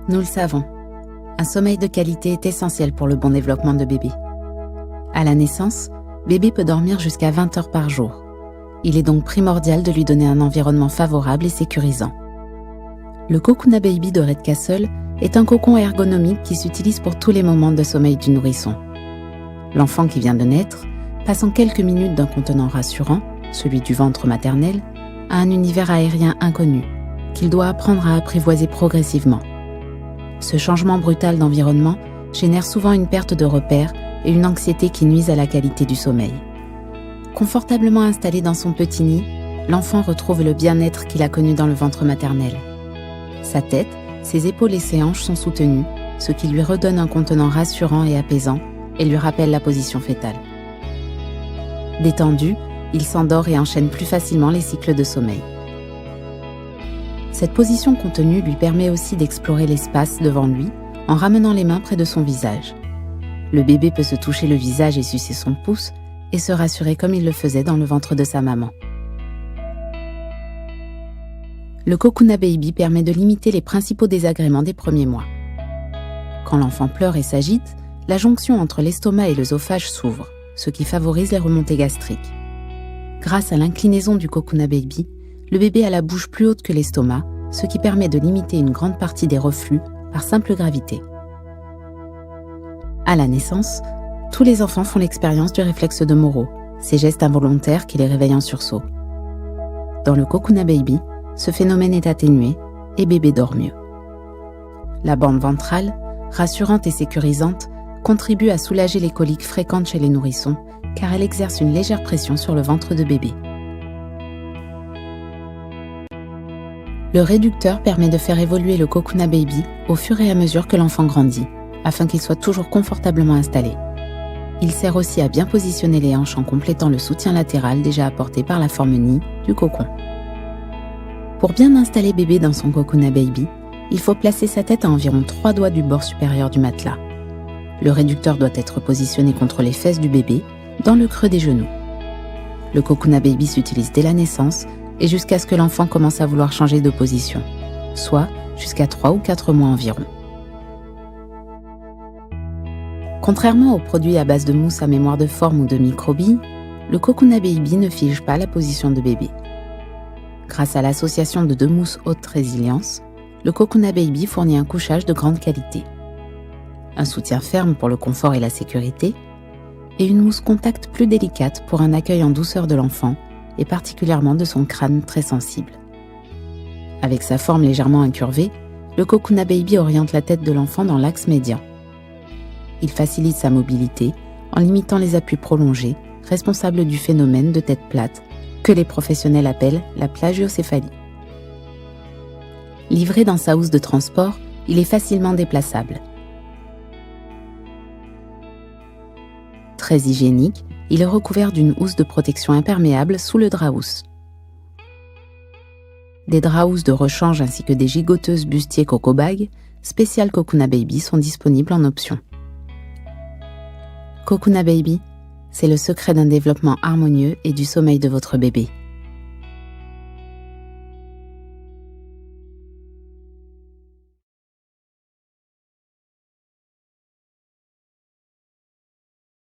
Nous le savons, un sommeil de qualité est essentiel pour le bon développement de bébé. À la naissance, bébé peut dormir jusqu'à 20 heures par jour. Il est donc primordial de lui donner un environnement favorable et sécurisant. Le Cocoona Baby de Redcastle est un cocon ergonomique qui s'utilise pour tous les moments de sommeil du nourrisson. L'enfant qui vient de naître passe en quelques minutes d'un contenant rassurant, celui du ventre maternel, à un univers aérien inconnu, qu'il doit apprendre à apprivoiser progressivement. Ce changement brutal d'environnement génère souvent une perte de repères et une anxiété qui nuisent à la qualité du sommeil. Confortablement installé dans son petit nid, l'enfant retrouve le bien-être qu'il a connu dans le ventre maternel. Sa tête, ses épaules et ses hanches sont soutenues, ce qui lui redonne un contenant rassurant et apaisant et lui rappelle la position fœtale. Détendu, il s'endort et enchaîne plus facilement les cycles de sommeil. Cette position contenue lui permet aussi d'explorer l'espace devant lui en ramenant les mains près de son visage. Le bébé peut se toucher le visage et sucer son pouce et se rassurer comme il le faisait dans le ventre de sa maman. Le Cocoona Baby permet de limiter les principaux désagréments des premiers mois. Quand l'enfant pleure et s'agite, la jonction entre l'estomac et l'œsophage s'ouvre, ce qui favorise les remontées gastriques. Grâce à l'inclinaison du Cocoona Baby, le bébé a la bouche plus haute que l'estomac, ce qui permet de limiter une grande partie des reflux par simple gravité. À la naissance, tous les enfants font l'expérience du réflexe de Moro, ces gestes involontaires qui les réveillent en sursaut. Dans le Cocoona Baby, ce phénomène est atténué et bébé dort mieux. La bande ventrale, rassurante et sécurisante, contribue à soulager les coliques fréquentes chez les nourrissons car elle exerce une légère pression sur le ventre de bébé. Le réducteur permet de faire évoluer le Cocoona Baby au fur et à mesure que l'enfant grandit, afin qu'il soit toujours confortablement installé. Il sert aussi à bien positionner les hanches en complétant le soutien latéral déjà apporté par la forme nid du cocon. Pour bien installer bébé dans son Cocoona Baby, il faut placer sa tête à environ 3 doigts du bord supérieur du matelas. Le réducteur doit être positionné contre les fesses du bébé, dans le creux des genoux. Le Cocoona Baby s'utilise dès la naissance et jusqu'à ce que l'enfant commence à vouloir changer de position, soit jusqu'à 3 ou 4 mois environ. Contrairement aux produits à base de mousse à mémoire de forme ou de microbilles, le Cocoona Baby ne fige pas la position de bébé. Grâce à l'association de 2 mousses haute résilience, le Cocoona Baby fournit un couchage de grande qualité. Un soutien ferme pour le confort et la sécurité, et une mousse contact plus délicate pour un accueil en douceur de l'enfant, et particulièrement de son crâne très sensible. Avec sa forme légèrement incurvée, le Cocoona Baby oriente la tête de l'enfant dans l'axe médian. Il facilite sa mobilité en limitant les appuis prolongés, responsables du phénomène de tête plate, que les professionnels appellent la plagiocéphalie. Livré dans sa housse de transport, il est facilement déplaçable. Très hygiénique, il est recouvert d'une housse de protection imperméable sous le drap-housse. Des draps-housses de rechange ainsi que des gigoteuses bustier Coco Bag, spéciales Cocoona Baby, sont disponibles en option. Cocoona Baby, c'est le secret d'un développement harmonieux et du sommeil de votre bébé.